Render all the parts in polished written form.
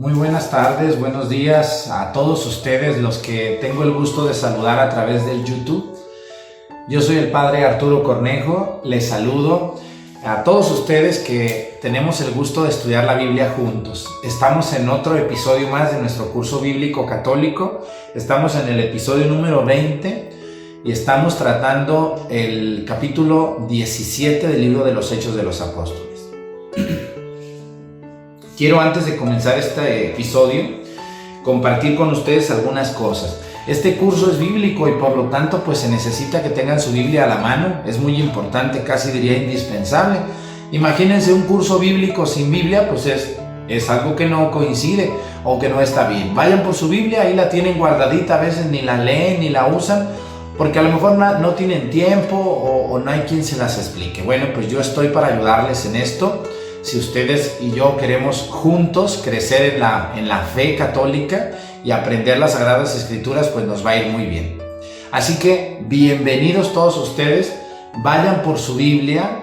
Muy buenas tardes, buenos días a todos ustedes, los que tengo el gusto de saludar a través del YouTube. Yo soy el Padre Arturo Cornejo, les saludo a todos ustedes que tenemos el gusto de estudiar la Biblia juntos. Estamos en otro episodio más de nuestro curso bíblico católico, estamos en el episodio número 20 y estamos tratando el capítulo 17 del libro de los Hechos de los Apóstoles. Quiero, antes de comenzar este episodio, compartir con ustedes algunas cosas. Este curso es bíblico y por lo tanto pues se necesita que tengan su Biblia a la mano. Es muy importante, casi diría indispensable. Imagínense un curso bíblico sin Biblia, pues es algo que no coincide o que no está bien. Vayan por su Biblia, ahí la tienen guardadita, a veces ni la leen ni la usan, porque a lo mejor no tienen tiempo o no hay quien se las explique. Bueno, pues yo estoy para ayudarles en esto. Si ustedes y yo queremos juntos crecer en la fe católica y aprender las Sagradas Escrituras, pues nos va a ir muy bien. Así que bienvenidos todos ustedes, vayan por su Biblia.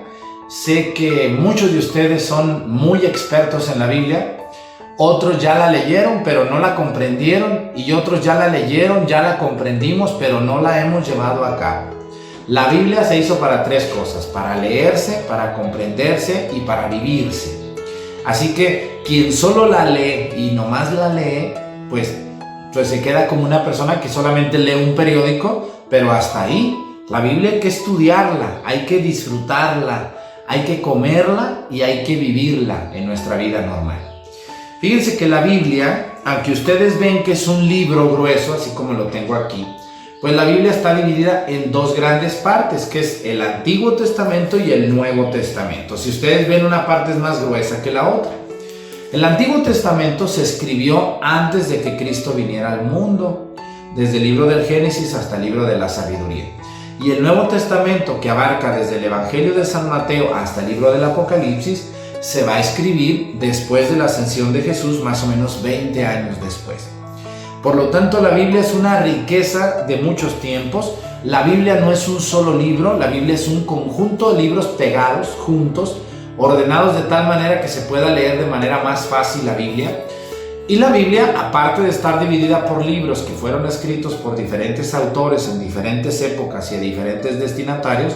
Sé que muchos de ustedes son muy expertos en la Biblia, otros ya la leyeron pero no la comprendieron, y otros ya la leyeron, ya la comprendimos pero no la hemos llevado a cabo. La Biblia se hizo para tres cosas: para leerse, para comprenderse y para vivirse. Así que quien solo la lee y nomás la lee, pues se queda como una persona que solamente lee un periódico, pero hasta ahí. La Biblia hay que estudiarla, hay que disfrutarla, hay que comerla y hay que vivirla en nuestra vida normal. Fíjense que la Biblia, aunque ustedes ven que es un libro grueso, así como lo tengo aquí, pues la Biblia está dividida en dos grandes partes, que es el Antiguo Testamento y el Nuevo Testamento. Si ustedes ven, una parte es más gruesa que la otra. El Antiguo Testamento se escribió antes de que Cristo viniera al mundo, desde el libro del Génesis hasta el libro de la Sabiduría. Y el Nuevo Testamento, que abarca desde el Evangelio de San Mateo hasta el libro del Apocalipsis, se va a escribir después de la ascensión de Jesús, más o menos 20 años después. Por lo tanto, la Biblia es una riqueza de muchos tiempos. La Biblia no es un solo libro, la Biblia es un conjunto de libros pegados, juntos, ordenados de tal manera que se pueda leer de manera más fácil la Biblia. Y la Biblia, aparte de estar dividida por libros que fueron escritos por diferentes autores en diferentes épocas y a diferentes destinatarios,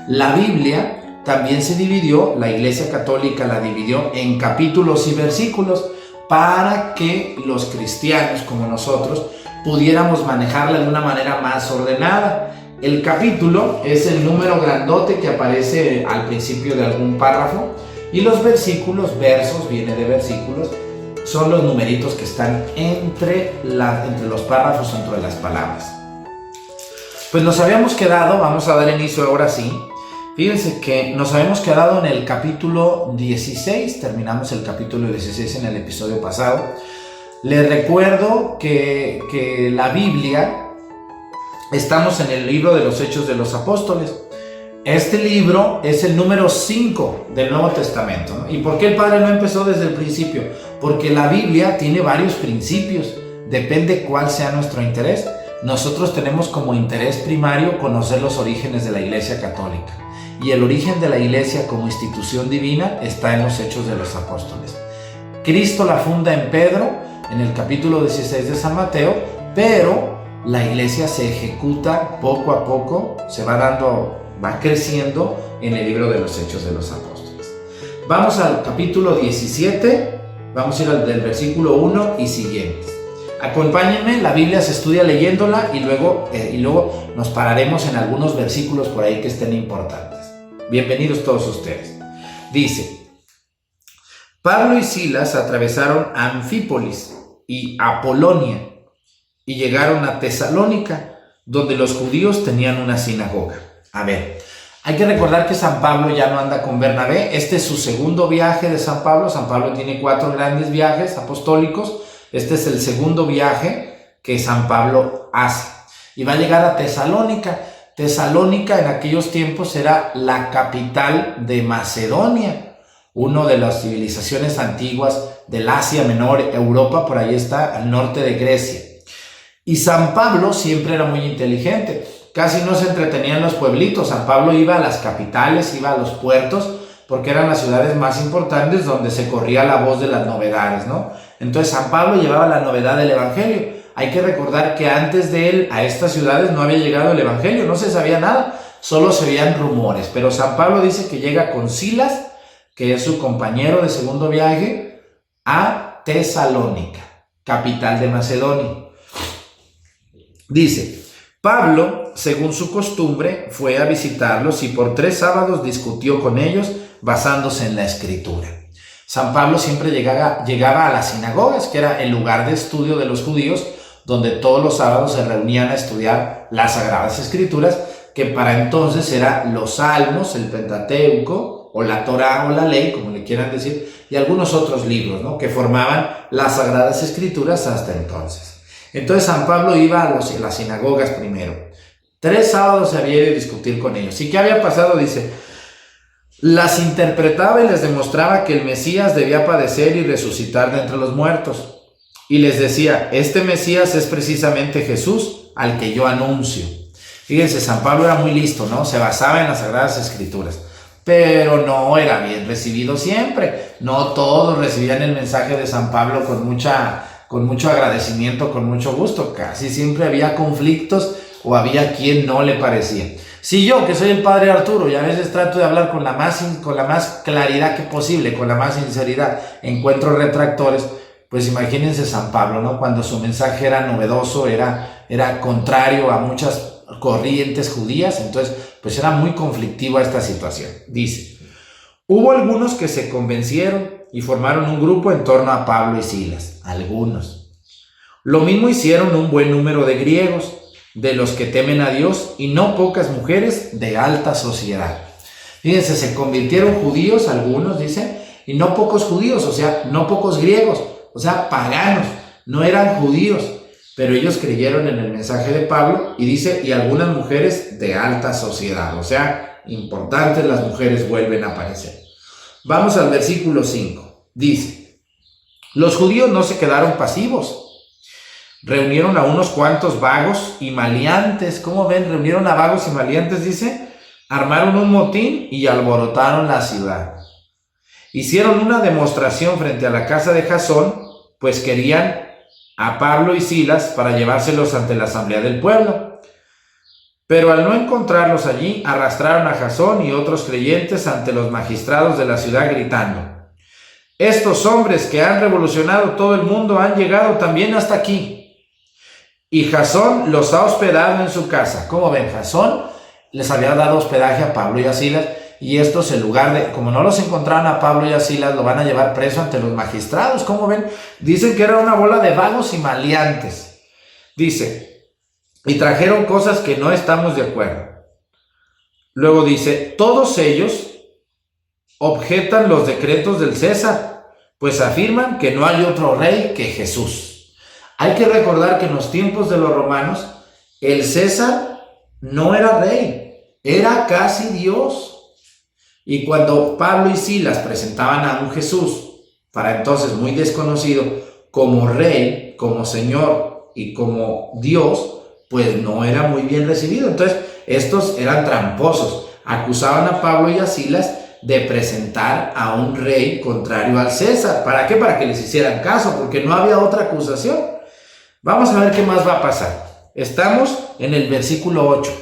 la Biblia también se dividió, la Iglesia Católica la dividió en capítulos y versículos, para que los cristianos como nosotros pudiéramos manejarla de una manera más ordenada. El capítulo es el número grandote que aparece al principio de algún párrafo, y los versículos, versos, viene de versículos, son los numeritos que están entre los párrafos, entre las palabras. Pues nos habíamos quedado, vamos a dar inicio ahora sí. Fíjense que nos habíamos quedado en el capítulo 16, terminamos el capítulo 16 en el episodio pasado. Les recuerdo que la Biblia, estamos en el libro de los Hechos de los Apóstoles. Este libro es el número 5 del Nuevo Testamento, ¿no? ¿Y por qué el Padre no empezó desde el principio? Porque la Biblia tiene varios principios, depende cuál sea nuestro interés. Nosotros tenemos como interés primario conocer los orígenes de la Iglesia Católica. Y el origen de la Iglesia como institución divina está en los Hechos de los Apóstoles. Cristo la funda en Pedro, en el capítulo 16 de San Mateo, pero la Iglesia se ejecuta poco a poco, va creciendo en el libro de los Hechos de los Apóstoles. Vamos al capítulo 17, vamos a ir del versículo 1 y siguientes. Acompáñenme, la Biblia se estudia leyéndola y luego nos pararemos en algunos versículos por ahí que estén importantes. Bienvenidos todos ustedes. Dice: Pablo y Silas atravesaron Anfípolis y Apolonia y llegaron a Tesalónica, donde los judíos tenían una sinagoga. A ver, hay que recordar que San Pablo ya no anda con Bernabé. Este es su segundo viaje de San Pablo. San Pablo tiene 4 grandes viajes apostólicos. Este es el segundo viaje que San Pablo hace. Y va a llegar a Tesalónica. Tesalónica en aquellos tiempos era la capital de Macedonia, una de las civilizaciones antiguas del Asia Menor, Europa, por ahí está, al norte de Grecia. Y San Pablo siempre era muy inteligente, casi no se entretenía en los pueblitos. San Pablo iba a las capitales, iba a los puertos, porque eran las ciudades más importantes donde se corría la voz de las novedades, ¿no? Entonces San Pablo llevaba la novedad del Evangelio. Hay que recordar que antes de él a estas ciudades no había llegado el Evangelio, no se sabía nada, solo se oían rumores. Pero San Pablo dice que llega con Silas, que es su compañero de segundo viaje, a Tesalónica, capital de Macedonia. Dice, Pablo, según su costumbre, fue a visitarlos y por 3 sábados discutió con ellos basándose en la Escritura. San Pablo siempre llegaba a las sinagogas, que era el lugar de estudio de los judíos, donde todos los sábados se reunían a estudiar las Sagradas Escrituras, que para entonces eran los Salmos, el Pentateuco, o la Torá o la Ley, como le quieran decir, y algunos otros libros, ¿no?, que formaban las Sagradas Escrituras hasta entonces. Entonces San Pablo iba a las sinagogas primero. 3 sábados se había ido a discutir con ellos. ¿Y qué había pasado? Dice, las interpretaba y les demostraba que el Mesías debía padecer y resucitar de entre los muertos. Y les decía, este Mesías es precisamente Jesús, al que yo anuncio. Fíjense, San Pablo era muy listo, ¿no? Se basaba en las Sagradas Escrituras, pero no era bien recibido siempre. No todos recibían el mensaje de San Pablo con mucho agradecimiento, con mucho gusto. Casi siempre había conflictos o había quien no le parecía. Si yo, que soy el padre Arturo, y a veces trato de hablar con la más claridad que posible, con la más sinceridad, encuentro retractores, pues imagínense San Pablo, ¿no? Cuando su mensaje era novedoso, era contrario a muchas corrientes judías, entonces pues era muy conflictiva esta situación. Dice, hubo algunos que se convencieron y formaron un grupo en torno a Pablo y Silas, algunos. Lo mismo hicieron un buen número de griegos, de los que temen a Dios, y no pocas mujeres de alta sociedad. Fíjense, se convirtieron judíos algunos, dice, y no pocos judíos, o sea, no pocos griegos, o sea, paganos, no eran judíos, pero ellos creyeron en el mensaje de Pablo, y dice, y algunas mujeres de alta sociedad, o sea, importantes, las mujeres vuelven a aparecer. Vamos al versículo 5, dice, los judíos no se quedaron pasivos, reunieron a unos cuantos vagos y maleantes. ¿Cómo ven? Reunieron a vagos y maleantes, dice. Armaron un motín y alborotaron la ciudad. Hicieron una demostración frente a la casa de Jasón, pues querían a Pablo y Silas para llevárselos ante la asamblea del pueblo. Pero al no encontrarlos allí, arrastraron a Jasón y otros creyentes ante los magistrados de la ciudad gritando, estos hombres que han revolucionado todo el mundo han llegado también hasta aquí. Y Jasón los ha hospedado en su casa. ¿Cómo ven? Jasón les había dado hospedaje a Pablo y a Silas, y estos, en lugar de, como no los encontraron a Pablo y a Silas, lo van a llevar preso ante los magistrados. ¿Cómo ven? Dicen que era una bola de vagos y maleantes. Dice, y trajeron cosas que no estamos de acuerdo. Luego dice, todos ellos objetan los decretos del César, pues afirman que no hay otro rey que Jesús. Hay que recordar que en los tiempos de los romanos, el César no era rey, era casi Dios. Y cuando Pablo y Silas presentaban a un Jesús, para entonces muy desconocido, como rey, como señor y como Dios, pues no era muy bien recibido. Entonces, estos eran tramposos, acusaban a Pablo y a Silas de presentar a un rey contrario al César. ¿Para qué? Para que les hicieran caso, porque no había otra acusación. Vamos a ver qué más va a pasar. Estamos en el versículo 8.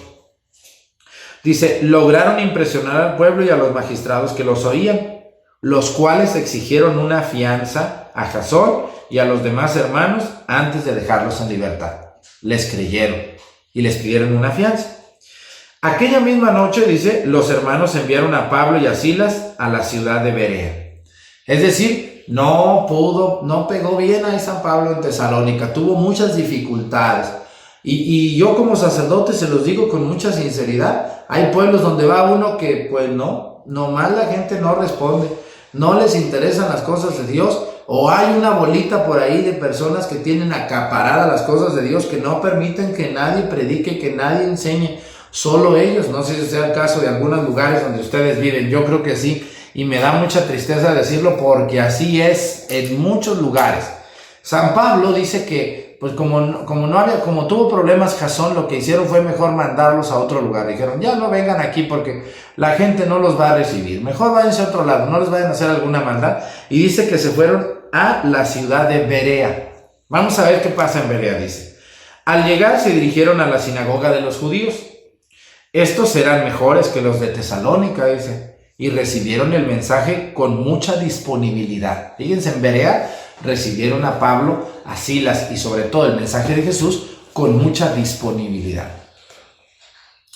Dice, lograron impresionar al pueblo y a los magistrados que los oían, los cuales exigieron una fianza a Jasón y a los demás hermanos antes de dejarlos en libertad. Les creyeron y les pidieron una fianza. Aquella misma noche, dice, los hermanos enviaron a Pablo y a Silas a la ciudad de Berea. Es decir, no pegó bien ahí San Pablo en Tesalónica, tuvo muchas dificultades. Y yo como sacerdote se los digo con mucha sinceridad, hay pueblos donde va uno que pues nomás la gente no responde, no les interesan las cosas de Dios, o hay una bolita por ahí de personas que tienen acaparadas las cosas de Dios, que no permiten que nadie predique, que nadie enseñe, solo ellos. No sé si sea el caso de algunos lugares donde ustedes viven, yo creo que sí. Y me da mucha tristeza decirlo porque así es en muchos lugares. San Pablo dice que, pues como tuvo problemas Jasón, lo que hicieron fue mejor mandarlos a otro lugar. Dijeron, ya no vengan aquí porque la gente no los va a recibir. Mejor váyanse a otro lado, no les vayan a hacer alguna maldad. Y dice que se fueron a la ciudad de Berea. Vamos a ver qué pasa en Berea, dice. Al llegar se dirigieron a la sinagoga de los judíos. Estos eran mejores que los de Tesalónica, dice, y recibieron el mensaje con mucha disponibilidad. Fíjense, en Berea recibieron a Pablo, a Silas y sobre todo el mensaje de Jesús con mucha disponibilidad.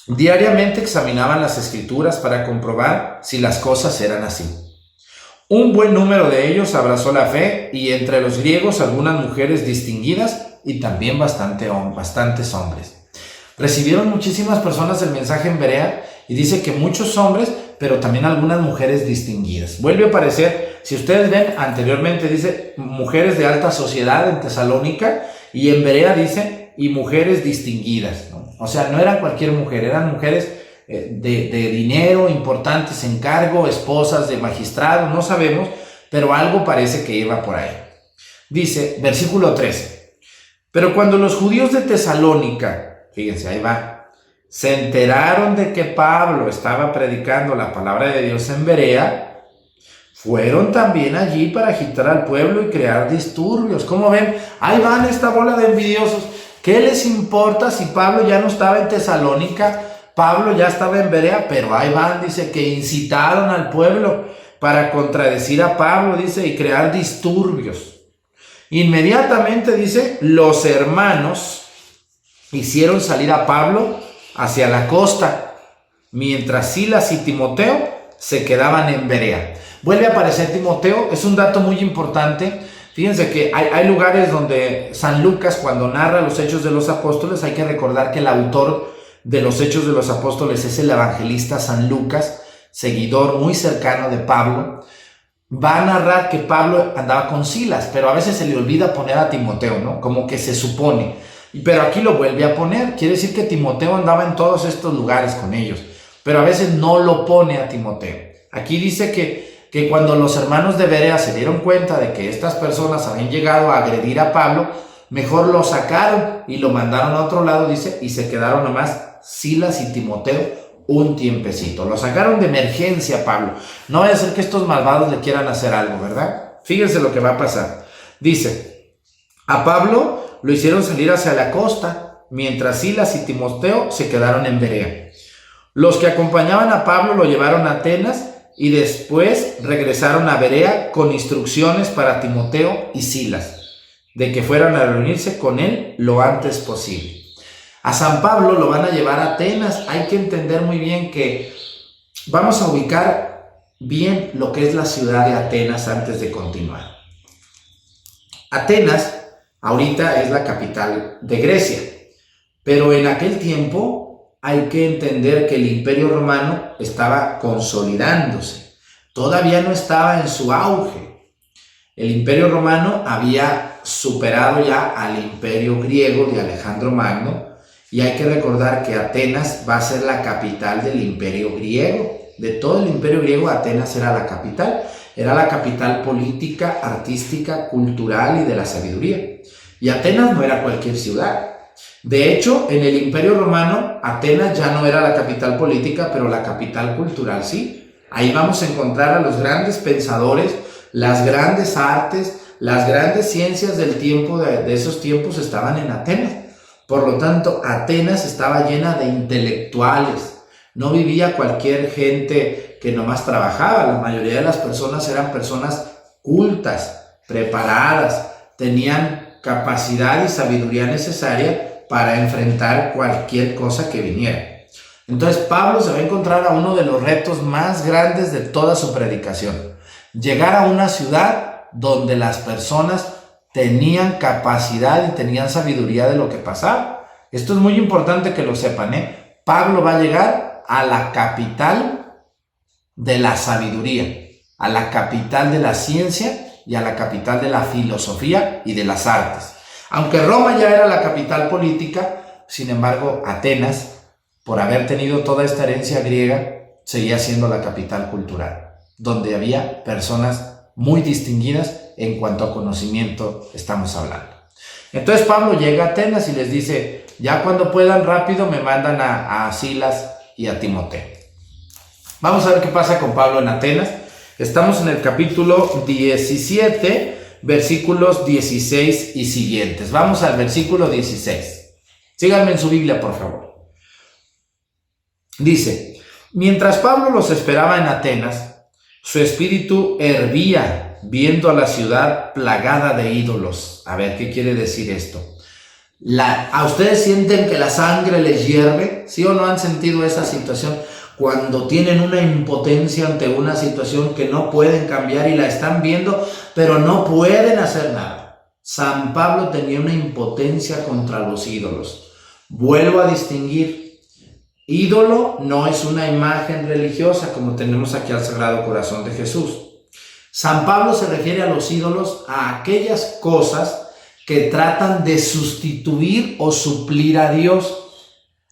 Diariamente examinaban las escrituras para comprobar si las cosas eran así. Un buen número de ellos abrazó la fe y entre los griegos algunas mujeres distinguidas y también bastantes hombres. Recibieron muchísimas personas el mensaje en Berea y dice que muchos hombres, pero también algunas mujeres distinguidas. Vuelve a aparecer, si ustedes ven, anteriormente dice mujeres de alta sociedad en Tesalónica y en Berea dice y mujeres distinguidas, ¿no? O sea, no eran cualquier mujer, eran mujeres de dinero, importantes en cargo, esposas de magistrados, no sabemos, pero algo parece que iba por ahí. Dice, versículo 13, pero cuando los judíos de Tesalónica, fíjense, ahí va, se enteraron de que Pablo estaba predicando la palabra de Dios en Berea, fueron también allí para agitar al pueblo y crear disturbios. ¿Cómo ven? Ahí van esta bola de envidiosos. ¿Qué les importa si Pablo ya no estaba en Tesalónica? Pablo ya estaba en Berea, pero ahí van, dice, que incitaron al pueblo para contradecir a Pablo, dice, y crear disturbios. Inmediatamente, dice, los hermanos hicieron salir a Pablo hacia la costa, mientras Silas y Timoteo se quedaban en Berea. Vuelve a aparecer Timoteo, es un dato muy importante. Fíjense que hay lugares donde San Lucas, cuando narra los Hechos de los Apóstoles, hay que recordar que el autor de los Hechos de los Apóstoles es el evangelista San Lucas, seguidor muy cercano de Pablo. Va a narrar que Pablo andaba con Silas, pero a veces se le olvida poner a Timoteo, ¿no? Como que se supone. Pero aquí lo vuelve a poner. Quiere decir que Timoteo andaba en todos estos lugares con ellos, pero a veces no lo pone a Timoteo. Aquí dice que cuando los hermanos de Berea se dieron cuenta de que estas personas habían llegado a agredir a Pablo, mejor lo sacaron y lo mandaron a otro lado, dice, y se quedaron nomás Silas y Timoteo un tiempecito. Lo sacaron de emergencia a Pablo. No vaya a ser que estos malvados le quieran hacer algo, ¿verdad? Fíjense lo que va a pasar. Dice, a Pablo lo hicieron salir hacia la costa, mientras Silas y Timoteo se quedaron en Berea. Los que acompañaban a Pablo lo llevaron a Atenas y después regresaron a Berea con instrucciones para Timoteo y Silas, de que fueran a reunirse con él lo antes posible. A San Pablo lo van a llevar a Atenas. Hay que entender muy bien que vamos a ubicar bien lo que es la ciudad de Atenas antes de continuar. Atenas ahorita es la capital de Grecia, pero en aquel tiempo hay que entender que el Imperio Romano estaba consolidándose. Todavía no estaba en su auge. El Imperio Romano había superado ya al Imperio griego de Alejandro Magno. Y hay que recordar que Atenas va a ser la capital del Imperio griego. De todo el Imperio griego, Atenas era la capital. Era la capital política, artística, cultural y de la sabiduría. Y Atenas no era cualquier ciudad. De hecho, en el Imperio Romano, Atenas ya no era la capital política, pero la capital cultural sí. Ahí vamos a encontrar a los grandes pensadores, las grandes artes, las grandes ciencias del tiempo, de esos tiempos estaban en Atenas. Por lo tanto, Atenas estaba llena de intelectuales. No vivía cualquier gente que nomás trabajaba. La mayoría de las personas eran personas cultas, preparadas, tenían capacidad y sabiduría necesaria para enfrentar cualquier cosa que viniera. Entonces, Pablo se va a encontrar a uno de los retos más grandes de toda su predicación. Llegar a una ciudad donde las personas tenían capacidad y tenían sabiduría de lo que pasaba. Esto es muy importante que lo sepan, ¿eh? Pablo va a llegar a la capital de la sabiduría, a la capital de la ciencia y a la capital de la filosofía y de las artes. Aunque Roma ya era la capital política, sin embargo, Atenas, por haber tenido toda esta herencia griega, seguía siendo la capital cultural, donde había personas muy distinguidas en cuanto a conocimiento estamos hablando. Entonces Pablo llega a Atenas y les dice, ya cuando puedan rápido me mandan a Silas y a Timoteo. Vamos a ver qué pasa con Pablo en Atenas. Estamos en el capítulo 17, versículos 16 y siguientes. Vamos al versículo 16. Síganme en su Biblia, por favor. Dice, mientras Pablo los esperaba en Atenas, su espíritu hervía viendo a la ciudad plagada de ídolos. A ver, ¿qué quiere decir esto? ¿A ustedes sienten que la sangre les hierve? ¿Sí o no han sentido esa situación? Cuando tienen una impotencia ante una situación que no pueden cambiar y la están viendo, pero no pueden hacer nada. San Pablo tenía una impotencia contra los ídolos. Vuelvo a distinguir. Ídolo no es una imagen religiosa como tenemos aquí al Sagrado Corazón de Jesús. San Pablo se refiere a los ídolos a aquellas cosas que tratan de sustituir o suplir a Dios.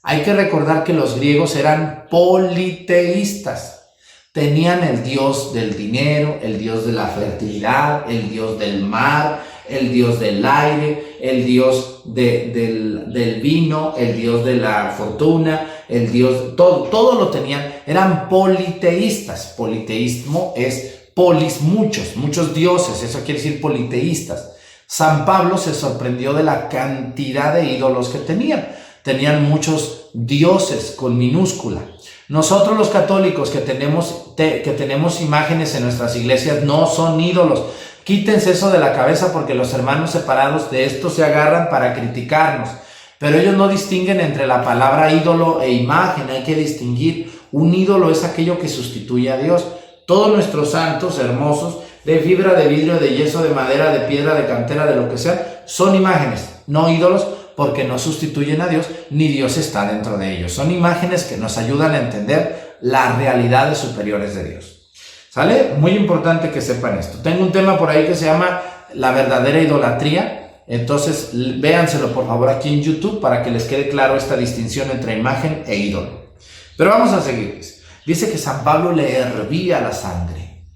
Hay que recordar que los griegos eran politeístas. Tenían el dios del dinero, el dios de la fertilidad, el dios del mar, el dios del aire, el dios del vino, el dios de la fortuna, el dios, todo lo tenían. Eran politeístas. Politeísmo es polis, muchos dioses, eso quiere decir politeístas. San Pablo se sorprendió de la cantidad de ídolos que tenían. Tenían muchos dioses con minúscula. Nosotros los católicos que tenemos imágenes en nuestras iglesias no son ídolos. Quítense eso de la cabeza porque los hermanos separados de esto se agarran para criticarnos. Pero ellos no distinguen entre la palabra ídolo e imagen. Hay que distinguir. Un ídolo es aquello que sustituye a Dios. Todos nuestros santos hermosos, de fibra, de vidrio, de yeso, de madera, de piedra, de cantera, de lo que sea, son imágenes, no ídolos, porque no sustituyen a Dios, ni Dios está dentro de ellos. Son imágenes que nos ayudan a entender las realidades superiores de Dios. ¿Sale? Muy importante que sepan esto. Tengo un tema por ahí que se llama la verdadera idolatría. Entonces, véanselo por favor aquí en YouTube para que les quede claro esta distinción entre imagen e ídolo. Pero vamos a seguir. Dice que San Pablo le hervía la sangre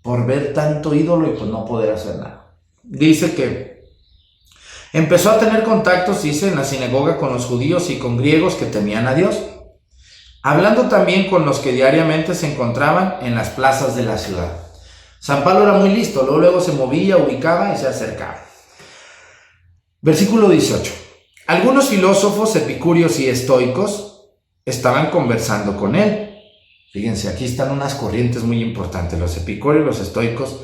por ver tanto ídolo y pues no poder hacer nada. Dice que empezó a tener contactos, dice, en la sinagoga con los judíos y con griegos que temían a Dios, hablando también con los que diariamente se encontraban en las plazas de la ciudad. San Pablo era muy listo, luego se movía, ubicaba y se acercaba. Versículo 18. Algunos filósofos epicúreos y estoicos estaban conversando con él. Fíjense, aquí están unas corrientes muy importantes. Los epicúreos y los estoicos,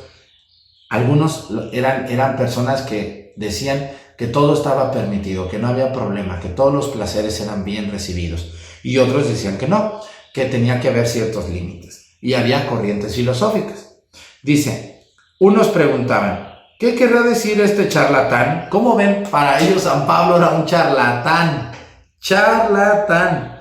algunos eran personas que decían que todo estaba permitido, que no había problema, que todos los placeres eran bien recibidos. Y otros decían que no, que tenía que haber ciertos límites. Y había corrientes filosóficas. Dice, unos preguntaban, ¿qué querrá decir este charlatán? ¿Cómo ven? Para ellos San Pablo era un charlatán. Charlatán.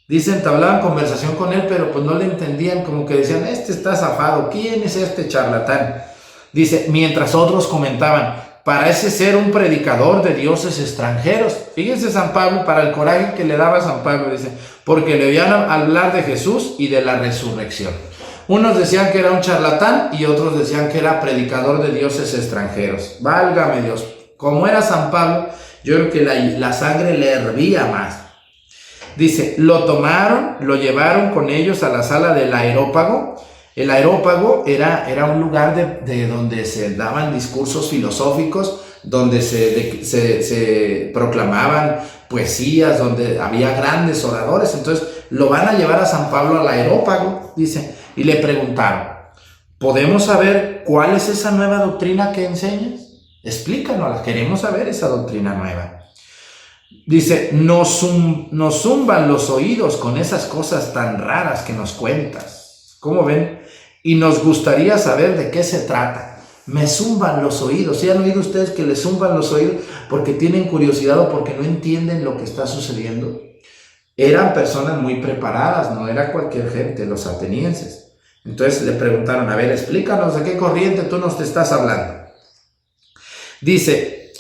Dicen, entablaban conversación con él, pero pues no le entendían, como que decían, este está zafado, ¿quién es este charlatán? Dice, mientras otros comentaban, parece ser un predicador de dioses extranjeros. Fíjense San Pablo, para el coraje que le daba a San Pablo, dice, porque le oían hablar de Jesús y de la resurrección. Unos decían que era un charlatán y otros decían que era predicador de dioses extranjeros. Válgame Dios, como era San Pablo, yo creo que la sangre le hervía más. Dice, lo tomaron, lo llevaron con ellos a la sala del Areópago. El Areópago era un lugar de donde se daban discursos filosóficos, donde se proclamaban poesías, donde había grandes oradores. Entonces lo van a llevar a San Pablo al Areópago, dice, y le preguntaron, ¿podemos saber cuál es esa nueva doctrina que enseñas? Explícanos, queremos saber esa doctrina nueva. Dice, nos zumban los oídos con esas cosas tan raras que nos cuentas. ¿Cómo ven? Y nos gustaría saber de qué se trata. Me zumban los oídos. ¿Sí han oído ustedes que les zumban los oídos porque tienen curiosidad o porque no entienden lo que está sucediendo? Eran personas muy preparadas, no era cualquier gente, los atenienses. Entonces le preguntaron, a ver, explícanos de qué corriente tú nos te estás hablando. Dice,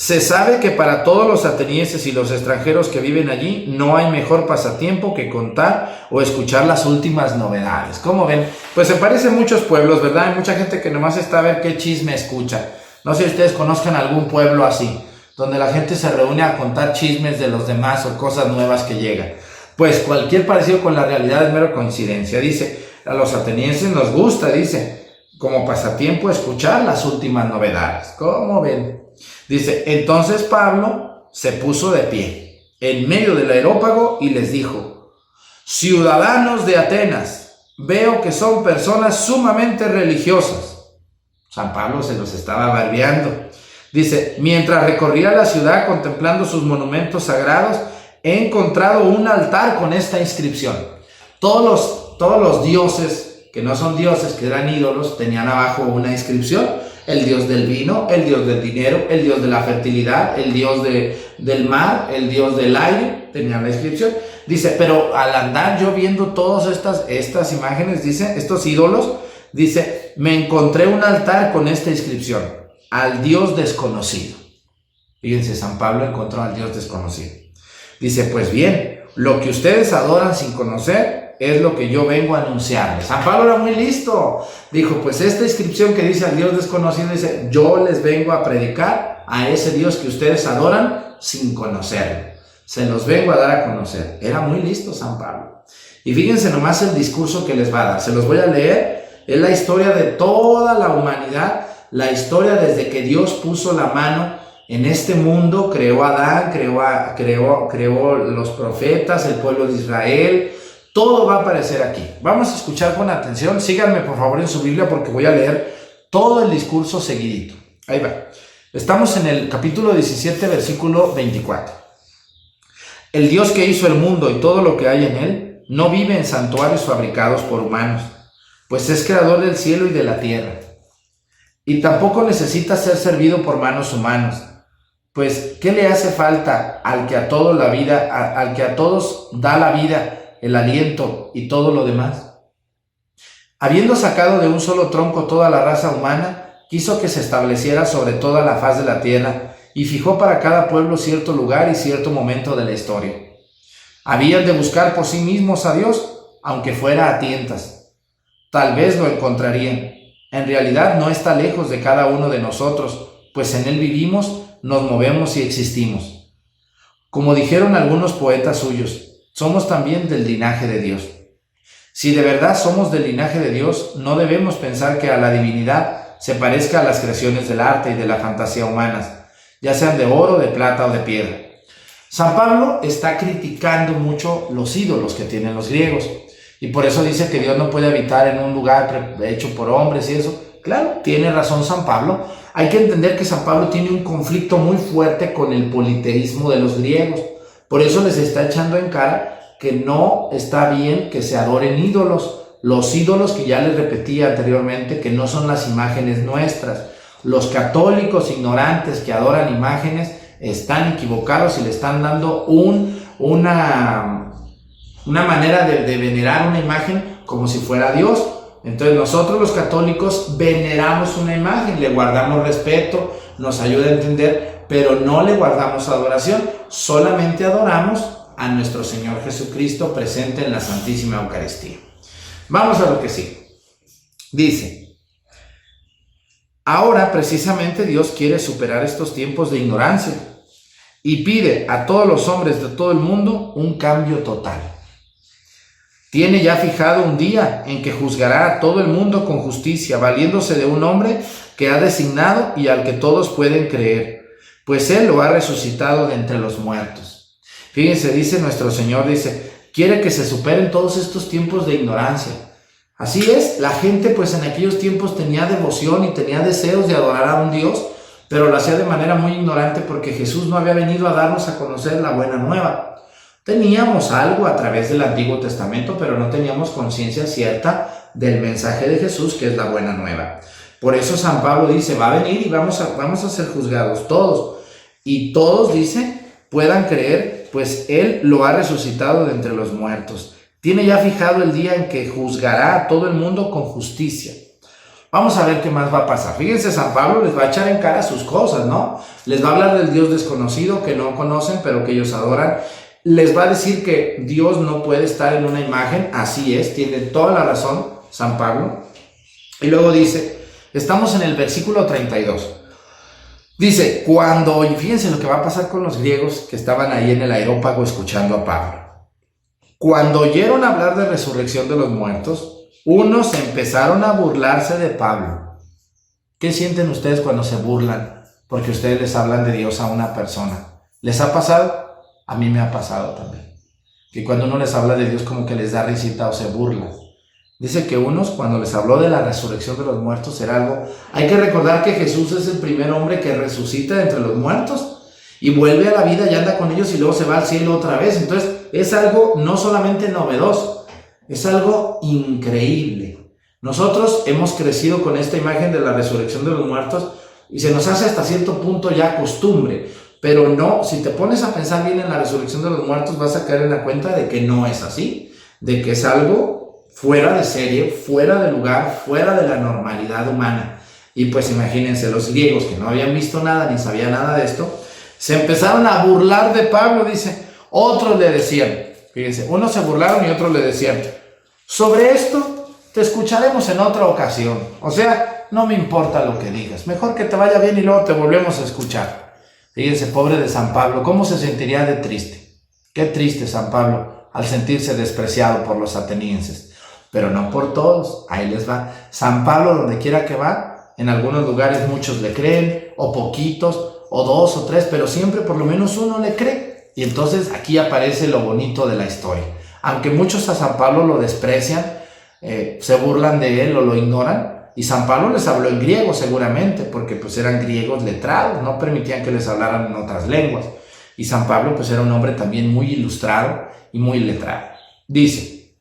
Se sabe que para todos los atenienses y los extranjeros que viven allí no hay mejor pasatiempo que contar o escuchar las últimas novedades. ¿Cómo ven? Pues se parecen muchos pueblos, ¿verdad? Hay mucha gente que nomás está a ver qué chisme escucha. No sé si ustedes conozcan algún pueblo así, donde la gente se reúne a contar chismes de los demás o cosas nuevas que llegan. Pues cualquier parecido con la realidad es mera coincidencia. Dice, a los atenienses nos gusta, dice, como pasatiempo escuchar las últimas novedades. ¿Cómo ven? Dice, entonces Pablo se puso de pie en medio del areópago y les dijo, ciudadanos de Atenas, veo que son personas sumamente religiosas. San Pablo se los estaba barbeando. Dice, mientras recorría la ciudad contemplando sus monumentos sagrados, he encontrado un altar con esta inscripción. Todos los dioses que no son dioses, que eran ídolos, tenían abajo una inscripción. El dios del vino, el dios del dinero, el dios de la fertilidad, el dios del mar, el dios del aire, tenían la inscripción. Dice, pero al andar yo viendo todas estas imágenes, dice, estos ídolos, dice, me encontré un altar con esta inscripción, al Dios desconocido. Fíjense, San Pablo encontró al Dios desconocido. Dice, pues bien, lo que ustedes adoran sin conocer es lo que yo vengo a anunciarles. San Pablo era muy listo. Dijo, pues esta inscripción que dice al Dios desconocido, dice, yo les vengo a predicar a ese Dios que ustedes adoran sin conocerlo. Se los vengo a dar a conocer. Era muy listo San Pablo. Y fíjense nomás el discurso que les va a dar. Se los voy a leer. Es la historia de toda la humanidad. La historia desde que Dios puso la mano en este mundo. Creó a Adán, creó los profetas, el pueblo de Israel. Todo va a aparecer aquí. Vamos a escuchar con atención. Síganme por favor en su Biblia porque voy a leer todo el discurso seguidito. Ahí va. Estamos en el capítulo 17, versículo 24. El Dios que hizo el mundo y todo lo que hay en él no vive en santuarios fabricados por humanos, pues es creador del cielo y de la tierra. Y tampoco necesita ser servido por manos humanas, pues ¿qué le hace falta al que a todos da la vida, el aliento y todo lo demás? Habiendo sacado de un solo tronco toda la raza humana, quiso que se estableciera sobre toda la faz de la tierra y fijó para cada pueblo cierto lugar y cierto momento de la historia. Habían de buscar por sí mismos a Dios, aunque fuera a tientas. Tal vez lo encontrarían. En realidad no está lejos de cada uno de nosotros, pues en él vivimos, nos movemos y existimos. Como dijeron algunos poetas suyos, somos también del linaje de Dios. Si de verdad somos del linaje de Dios, no debemos pensar que a la divinidad se parezca a las creaciones del arte y de la fantasía humanas, ya sean de oro, de plata o de piedra. San Pablo está criticando mucho los ídolos que tienen los griegos, y por eso dice que Dios no puede habitar en un lugar hecho por hombres y eso. Claro, tiene razón San Pablo. Hay que entender que San Pablo tiene un conflicto muy fuerte con el politeísmo de los griegos. Por eso les está echando en cara que no está bien que se adoren ídolos. Los ídolos que ya les repetí anteriormente, que no son las imágenes nuestras. Los católicos ignorantes que adoran imágenes están equivocados y le están dando una manera de venerar una imagen como si fuera Dios. Entonces nosotros los católicos veneramos una imagen, le guardamos respeto, nos ayuda a entender, pero no le guardamos adoración, solamente adoramos a nuestro Señor Jesucristo presente en la Santísima Eucaristía. Vamos a lo que sigue. Dice, ahora precisamente Dios quiere superar estos tiempos de ignorancia y pide a todos los hombres de todo el mundo un cambio total. Tiene ya fijado un día en que juzgará a todo el mundo con justicia, valiéndose de un hombre que ha designado y al que todos pueden creer, pues Él lo ha resucitado de entre los muertos. Fíjense, dice nuestro Señor, dice, quiere que se superen todos estos tiempos de ignorancia. Así es, la gente pues en aquellos tiempos tenía devoción y tenía deseos de adorar a un Dios, pero lo hacía de manera muy ignorante porque Jesús no había venido a darnos a conocer la buena nueva. Teníamos algo a través del Antiguo Testamento, pero no teníamos conciencia cierta del mensaje de Jesús, que es la buena nueva. Por eso San Pablo dice, va a venir y vamos a ser juzgados todos. Y todos, dice, puedan creer, pues Él lo ha resucitado de entre los muertos. Tiene ya fijado el día en que juzgará a todo el mundo con justicia. Vamos a ver qué más va a pasar. Fíjense, San Pablo les va a echar en cara sus cosas, ¿no? Les va a hablar del Dios desconocido que no conocen, pero que ellos adoran. Les va a decir que Dios no puede estar en una imagen. Así es, tiene toda la razón San Pablo. Y luego dice, estamos en el versículo 32. Dice, y fíjense lo que va a pasar con los griegos que estaban ahí en el Areópago escuchando a Pablo. Cuando oyeron hablar de resurrección de los muertos, unos empezaron a burlarse de Pablo. ¿Qué sienten ustedes cuando se burlan? Porque ustedes les hablan de Dios a una persona. ¿Les ha pasado? A mí me ha pasado también. Que cuando uno les habla de Dios como que les da risita o se burla. Dice que unos, cuando les habló de la resurrección de los muertos, era algo... Hay que recordar que Jesús es el primer hombre que resucita de entre los muertos y vuelve a la vida y anda con ellos y luego se va al cielo otra vez. Entonces es algo no solamente novedoso, es algo increíble. Nosotros hemos crecido con esta imagen de la resurrección de los muertos y se nos hace hasta cierto punto ya costumbre. Pero no, si te pones a pensar bien en la resurrección de los muertos, vas a caer en la cuenta de que no es así, de que es algo fuera de serie, fuera de lugar, fuera de la normalidad humana. Y pues imagínense, los griegos que no habían visto nada ni sabían nada de esto, se empezaron a burlar de Pablo, dice. Otros le decían, fíjense, unos se burlaron y otros le decían, sobre esto te escucharemos en otra ocasión. O sea, no me importa lo que digas, mejor que te vaya bien y luego te volvemos a escuchar. Fíjense, pobre de San Pablo, ¿cómo se sentiría de triste? Qué triste San Pablo al sentirse despreciado por los atenienses. Pero no por todos, ahí les va. San Pablo, donde quiera que va, en algunos lugares muchos le creen, o poquitos, o 2 o 3, pero siempre por lo menos uno le cree. Y entonces aquí aparece lo bonito de la historia. Aunque muchos a San Pablo lo desprecian, se burlan de él o lo ignoran, y San Pablo les habló en griego seguramente, porque pues eran griegos letrados, no permitían que les hablaran en otras lenguas. Y San Pablo pues era un hombre también muy ilustrado y muy letrado. Dice,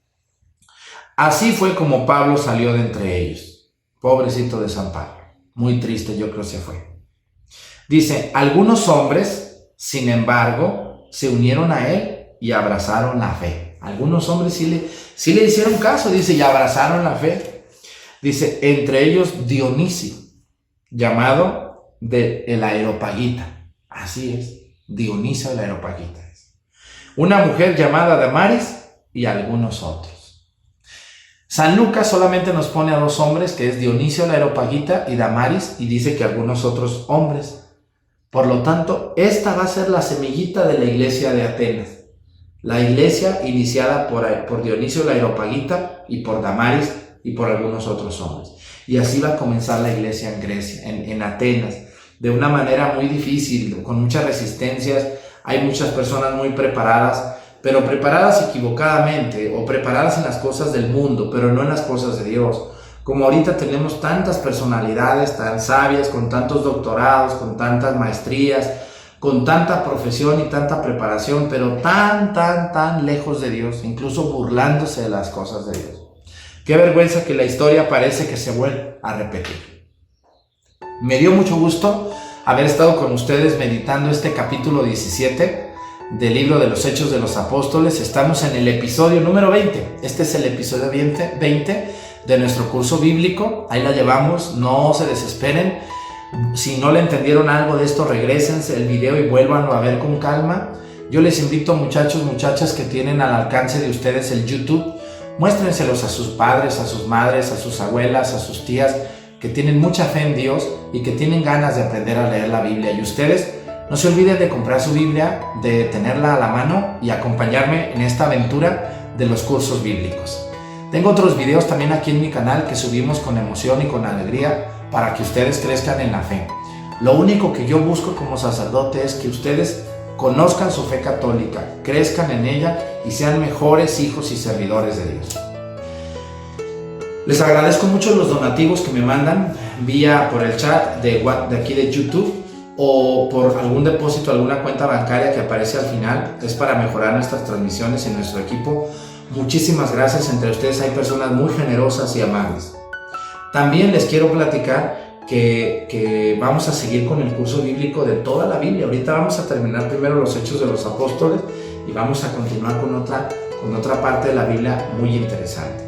así fue como Pablo salió de entre ellos. Pobrecito de San Pablo, muy triste, yo creo que se fue. Dice, algunos hombres, sin embargo, se unieron a él y abrazaron la fe. Algunos hombres sí le hicieron caso, dice, y abrazaron la fe. Dice, entre ellos Dionisio, llamado el Areopagita. Así es, Dionisio el Areopagita. Una mujer llamada Damaris y algunos otros. San Lucas solamente nos pone a 2 hombres, que es Dionisio el Areopagita y Damaris, y dice que algunos otros hombres. Por lo tanto, esta va a ser la semillita de la iglesia de Atenas. La iglesia iniciada por Dionisio el Areopagita y por Damaris y por algunos otros hombres. Y así va a comenzar la iglesia en Grecia, en Atenas, de una manera muy difícil, con muchas resistencias. Hay muchas personas muy preparadas, pero preparadas equivocadamente, o preparadas en las cosas del mundo, pero no en las cosas de Dios. Como ahorita tenemos tantas personalidades tan sabias, con tantos doctorados, con tantas maestrías, con tanta profesión y tanta preparación, pero tan lejos de Dios, incluso burlándose de las cosas de Dios. Qué vergüenza que la historia parece que se vuelve a repetir. Me dio mucho gusto haber estado con ustedes meditando este capítulo 17 del libro de los Hechos de los Apóstoles. Estamos en el episodio número 20. Este es el episodio 20 de nuestro curso bíblico. Ahí la llevamos, no se desesperen. Si no le entendieron algo de esto, regrésense el video y vuélvanlo a ver con calma. Yo les invito, muchachos, muchachas que tienen al alcance de ustedes el YouTube, muéstrenselos a sus padres, a sus madres, a sus abuelas, a sus tías, que tienen mucha fe en Dios y que tienen ganas de aprender a leer la Biblia. Y ustedes no se olviden de comprar su Biblia, de tenerla a la mano y acompañarme en esta aventura de los cursos bíblicos. Tengo otros videos también aquí en mi canal que subimos con emoción y con alegría para que ustedes crezcan en la fe. Lo único que yo busco como sacerdote es que ustedes conozcan su fe católica, crezcan en ella y sean mejores hijos y servidores de Dios. Les agradezco mucho los donativos que me mandan vía por el chat de aquí de YouTube o por algún depósito, alguna cuenta bancaria que aparece al final. Es para mejorar nuestras transmisiones y nuestro equipo. Muchísimas gracias. Entre ustedes hay personas muy generosas y amables. También les quiero platicar que vamos a seguir con el curso bíblico de toda la Biblia. Ahorita vamos a terminar primero los Hechos de los Apóstoles y vamos a continuar con otra parte de la Biblia muy interesante.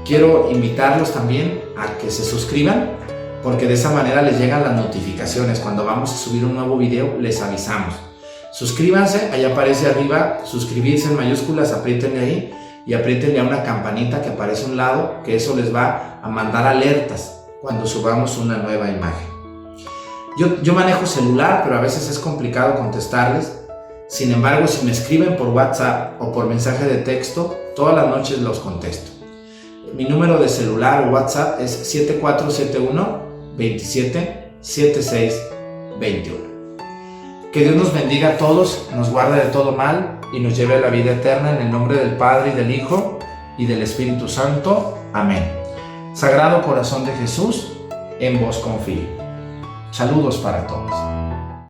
Quiero invitarlos también a que se suscriban, porque de esa manera les llegan las notificaciones. Cuando vamos a subir un nuevo video, les avisamos. Suscríbanse, ahí aparece arriba, suscribirse en mayúsculas, apriétenle ahí y apriétenle a una campanita que aparece a un lado, que eso les va a mandar alertas cuando subamos una nueva imagen. Yo manejo celular, pero a veces es complicado contestarles. Sin embargo, si me escriben por WhatsApp o por mensaje de texto, todas las noches los contesto. Mi número de celular o WhatsApp es 7471-277621. Que Dios nos bendiga a todos, nos guarde de todo mal y nos lleve a la vida eterna en el nombre del Padre y del Hijo y del Espíritu Santo. Amén. Sagrado Corazón de Jesús, en vos confío. Saludos para todos.